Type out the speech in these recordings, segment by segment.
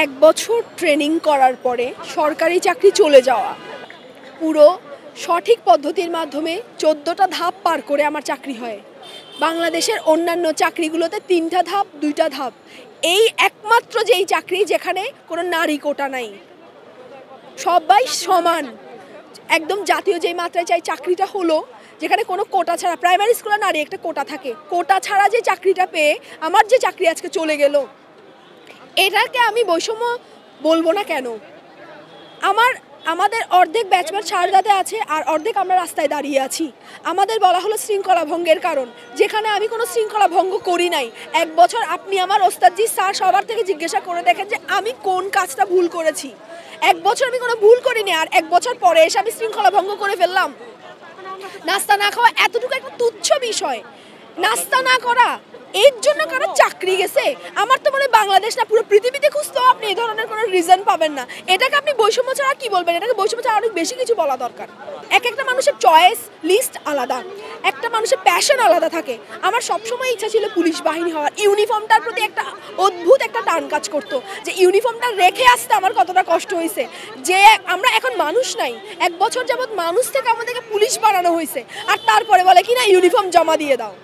এক বছর ট্রেনিং করার পরে সরকারি চাকরি চলে যাওয়া, পুরো সঠিক পদ্ধতির মাধ্যমে 14টা ধাপ পার করে আমার চাকরি হয়। বাংলাদেশের অন্যান্য চাকরিগুলোতে 3টা ধাপ 2টা ধাপ, এই একমাত্র যেই চাকরি যেখানে কোনো নারী কোটা নাই, সবাই সমান, একদম জাতীয় যেই মাত্রায় চাই চাকরিটা হলো যেখানে কোনো কোটা ছাড়া। প্রাইমারি স্কুলে নারী একটা কোটা থাকে, কোটা ছাড়া যে চাকরিটা পেয়ে আমার যে চাকরি আজকে চলে গেল, এটাকে আমি বৈষম্য বলবো না কেন? আমাদের অর্ধেক ব্যাচমেট সারদাতে আছে আর অর্ধেক আমরা রাস্তায় দাঁড়িয়ে আছি। আমাদের বলা হলো শৃঙ্খলা ভঙ্গের কারণ, যেখানে আমি কোনো শৃঙ্খলা ভঙ্গ করি নাই। এক বছর আপনি আমার ওস্তাদজি স্যার সবার থেকে জিজ্ঞাসা করে দেখেন যে আমি কোন কাজটা ভুল করেছি। এক বছর আমি কোনো ভুল করিনি, আর এক বছর পরে এসে আমি শৃঙ্খলা ভঙ্গ করে ফেললাম। নাস্তা না খাওয়া এতটুকু একটা তুচ্ছ বিষয়, নাস্তা না করা এর জন্য কারো চাকরি গেছে। আমার তো মনে হয় বাংলাদেশ না পুরো পৃথিবীতে খুঁজতেও আপনি এই ধরনের কোনো রিজন পাবেন না। এটাকে আপনি বৈষম্য ছাড়া কি বলবেন? এটাকে বৈষম্য ছাড়া অনেক বেশি কিছু বলা দরকার। একটা মানুষের চয়েস লিস্ট আলাদা, একটা মানুষের প্যাশন আলাদা থাকে। আমার সবসময় ইচ্ছা ছিল পুলিশ বাহিনী হওয়ার। ইউনিফর্মটার প্রতি একটা অদ্ভুত একটা টান কাজ করতো, যে ইউনিফর্মটা রেখে আসতে আমার কতটা কষ্ট হয়েছে, যে আমরা এখন মানুষ নাই। এক বছর যাবৎ মানুষ থেকে আমাদেরকে পুলিশ বানানো হয়েছে, আর তারপরে বলে কি না ইউনিফর্ম জমা দিয়ে দাও,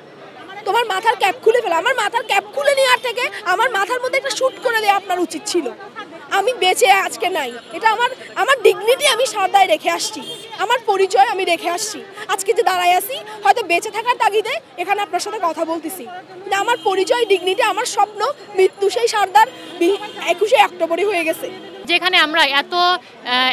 তোমার মাথার ক্যাপ খুলে ফেলো। আমার মাথার ক্যাপ খুলে নেওয়ার থেকে আমার মাথার মধ্যে একটা শ্যুট করে দেওয়া আপনার উচিত ছিল। আমি বেঁচে আজকে নাই, এটা আমার ডিগনিটি আমি সাদায় রেখে আসছি, আমার পরিচয় আমি রেখে আসছি। আজকে যে দাঁড়ায় আছি হয়তো বেঁচে থাকার তাগিদে এখানে আপনার সাথে কথা বলতেছি, কিন্তু আমার পরিচয় ডিগনিটি, আমার স্বপ্ন মৃত্যু সেই সারদার 21শে অক্টোবরই হয়ে গেছে। যেখানে আমরা এত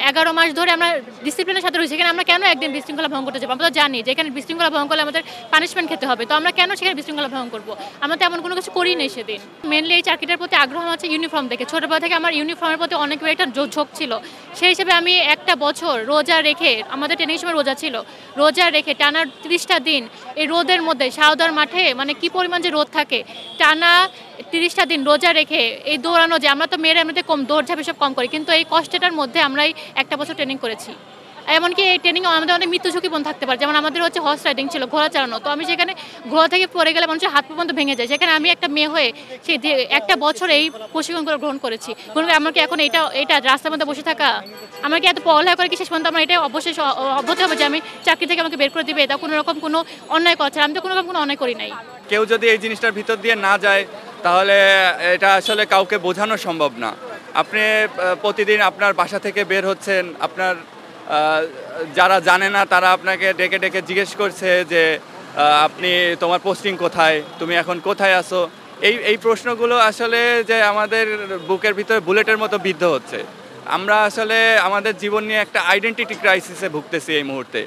11 মাস ধরে আমরা ডিসিপ্লিনের সাথে রয়েছি, সেখানে আমরা কেন একদিন বিশৃঙ্খলা ভঙ্গ করতে যাবো? আমরা তো জানি যে এখানে বিশৃঙ্খলা ভঙ্গ করলে আমাদের পানিশমেন্ট খেতে হবে, তো আমরা কেন সেখানে বিশৃঙ্খলা ভঙ্গ করবো? আমরা তো এমন কোনো কিছু করি নেই সেদিন। মেনলি এই চাকরিটার প্রতি আগ্রহ আছে ইউনিফর্ম দেখে। ছোটোবেলা থেকে আমার ইউনিফর্মের প্রতি অনেক একটা ঝোঁক ছিল। সেই হিসেবে আমি একটা বছর রোজা রেখে, আমাদের ট্রেনিং সময় রোজা ছিল, রোজা রেখে টানা 30টা দিন এই রোদের মধ্যে শাহদার মাঠে, মানে কি পরিমাণ যে রোদ থাকে, টানা 30টা দিন রোজা রেখে এই দৌড়ানো, যে আমরা তো মেয়েরা এমনিতে কম দৌড়ঝাঁপ এসব কম করি, কিন্তু এই কষ্টটার মধ্যে আমরা একটা বছর ট্রেনিং করেছি। এমনকি এই ট্রেনিংয়ে আমাদের অনেক মৃত্যু ঝুঁকিপূর্ণ থাকতে পারে। যেমন আমাদের হচ্ছে হর্স রাইডিং ছিল, ঘোড়া চালানো, তো আমি সেখানে ঘোড়া থেকে পড়ে গেলে মানুষের হাত পর্যন্ত ভেঙে যায়। সেখানে আমি একটা মেয়ে হয়ে সেই একটা বছর এই প্রশিক্ষণ করে গ্রহণ করেছি। আমাকে এখন এটা রাস্তার মধ্যে বসে থাকা, আমাকে এত পড়ালেখা করে কি শেষ পর্যন্ত আমার এটা অবশ্যই অবশ্যই হবে যে আমি চাকরি থেকে আমাকে বের করে দিবে, এটা কোনো রকম কোনো অন্যায় কথা। আমি তো কোনো রকম কোনো অন্যায় করি নাই। কেউ যদি এই জিনিসটার ভিতর দিয়ে না যায় তাহলে এটা আসলে কাউকে বোঝানো সম্ভব না। আপনি প্রতিদিন আপনার বাসা থেকে বের হচ্ছেন, আপনার যারা জানে না তারা আপনাকে ডেকে ডেকে জিজ্ঞেস করছে যে আপনি তোমার পোস্টিং কোথায়, তুমি এখন কোথায় আছো। এই প্রশ্নগুলো আসলে যে আমাদের বুকের ভিতরে বুলেটের মতো বিদ্ধ হচ্ছে। আমরা আসলে আমাদের জীবন নিয়ে একটা আইডেন্টিটি ক্রাইসিসে ভুগতেছি এই মুহূর্তে।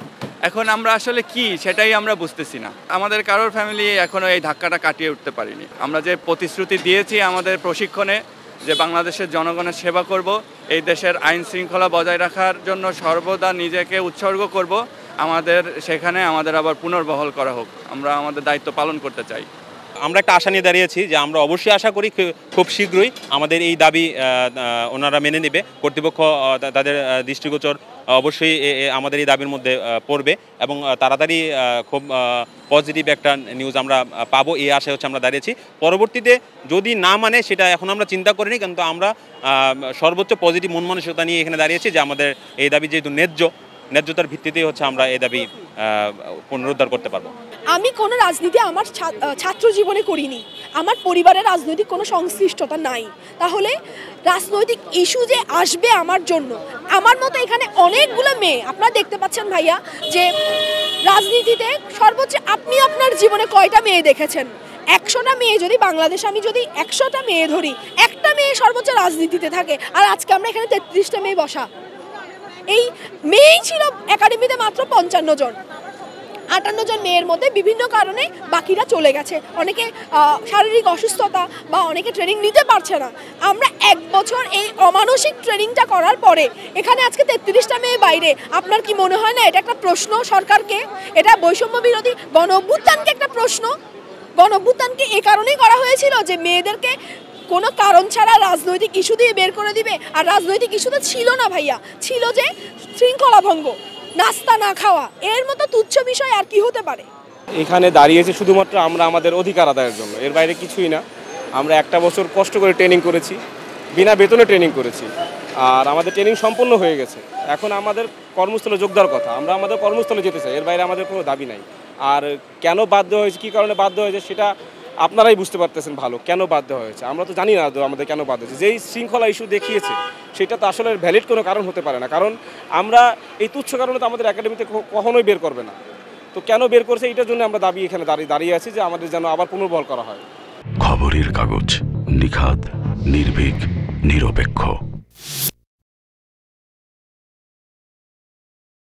এখন আমরা আসলে কি সেটাই আমরা বুঝতেছি না। আমাদের কারোর ফ্যামিলি এখনও এই ধাক্কাটা কাটিয়ে উঠতে পারিনি। আমরা যে প্রতিশ্রুতি দিয়েছি আমাদের প্রশিক্ষণে যে বাংলাদেশের জনগণের সেবা করব, এই দেশের আইন শৃঙ্খলা বজায় রাখার জন্য সর্বদা নিজেকে উৎসর্গ করব, সেখানে আমাদের আবার পুনর্বহাল করা হোক। আমরা আমাদের দায়িত্ব পালন করতে চাই। আমরা একটা আশা নিয়ে দাঁড়িয়েছি যে আমরা অবশ্যই আশা করি খুব শীঘ্রই আমাদের এই দাবি ওনারা মেনে নেবে। কর্তৃপক্ষ তাদের দৃষ্টিগোচর অবশ্যই আমাদের এই দাবির মধ্যে পড়বে এবং তাড়াতাড়ি খুব পজিটিভ একটা নিউজ আমরা পাবো, এই আশায় হচ্ছে আমরা দাঁড়িয়েছি। পরবর্তীতে যদি না মানে সেটা এখন আমরা চিন্তা করিনি, কিন্তু আমরা সর্বোচ্চ পজিটিভ মন মানসিকতা নিয়ে এখানে দাঁড়িয়েছি যে আমাদের এই দাবি যেহেতু ন্যায্যতার ভিত্তিতেই হচ্ছে আমরা এই দাবি পুনরুদ্ধার করতে পারবো। আমি কোনো রাজনীতি আমার ছাত্র জীবনে করিনি, আমার পরিবারের রাজনৈতিক কোনো সংশ্লিষ্টতা নাই। তাহলে রাজনৈতিক ইস্যু যে আসবে আমার জন্য, আমার মতো এখানে অনেকগুলো মেয়ে আপনারা দেখতে পাচ্ছেন ভাইয়া, যে রাজনীতিতে সর্বোচ্চ আপনি আপনার জীবনে কয়টা মেয়ে দেখেছেন? 100টা মেয়ে যদি বাংলাদেশে আমি যদি 100টা মেয়ে ধরি, একটা মেয়ে সর্বোচ্চ রাজনীতিতে থাকে, আর আজকে আমরা এখানে 33টা মেয়ে বসা। এই মেয়েই ছিল একাডেমিতে মাত্র 55 জন, 58 জন মেয়ের মধ্যে বিভিন্ন কারণে বাকিরা চলে গেছে। অনেকে শারীরিক অসুস্থতা বা অনেকে ট্রেনিং নিতে পারছে না। আমরা এক বছর এই অমানসিক ট্রেনিংটা করার পরে এখানে আজকে 33টা মেয়ে বাইরে। আপনার কি মনে হয় না এটা একটা প্রশ্ন সরকারকে? এটা বৈষম্য বিরোধী গণ অভ্যুত্থানকে একটা প্রশ্ন। গণ অভ্যুত্থানকে এ কারণেই করা হয়েছিল যে মেয়েদেরকে কোনো কারণ ছাড়া রাজনৈতিক ইস্যু দিয়ে বের করে দিবে। আর রাজনৈতিক ইস্যুটা ছিল না ভাইয়া, ছিল যে শৃঙ্খলা ভঙ্গ, নাস্তা না খাওয়া, এর মতো তুচ্ছ বিষয় আর কি হতে পারে? এখানে দাঁড়িয়েছে শুধুমাত্র আমরা আমাদের অধিকার আদায়ের জন্য, এর বাইরে কিছুই না। আমরা একটা বছর কষ্ট করে ট্রেনিং করেছি, বিনা বেতনে ট্রেনিং করেছি, আর আমাদের ট্রেনিং সম্পূর্ণ হয়ে গেছে। এখন আমাদের কর্মস্থলে যোগ দেওয়ার কথা, আমরা আমাদের কর্মস্থলে যেতে চাই, এর বাইরে আমাদের কোনো দাবি নাই। আর কেন বাধ্য হয়েছে, কী কারণে বাধ্য হয়েছে সেটা আপনারাই বুঝতে পারতেছেন ভালো, কেন বাধ্য হয়েছে। আমরা তো জানি না আমাদের কেন বাধ্য হয়েছে। যেই শৃঙ্খলা ইস্যু দেখিয়েছে সেটা তো আসলে ভ্যালিড কোনো কারণ হতে পারে না, কারণ আমরা এই তুচ্ছ কারণে তো আমাদের একাডেমিতে কখনোই বের করবে না। তো কেন বের করছে এটার জন্য আমরা দাবি এখানে দাঁড়িয়ে আছি যে আমাদের যেন আবার পুনর্বহাল করা হয়। খবরের কাগজ, নিখাদ, নির্ভীক, নিরপেক্ষ।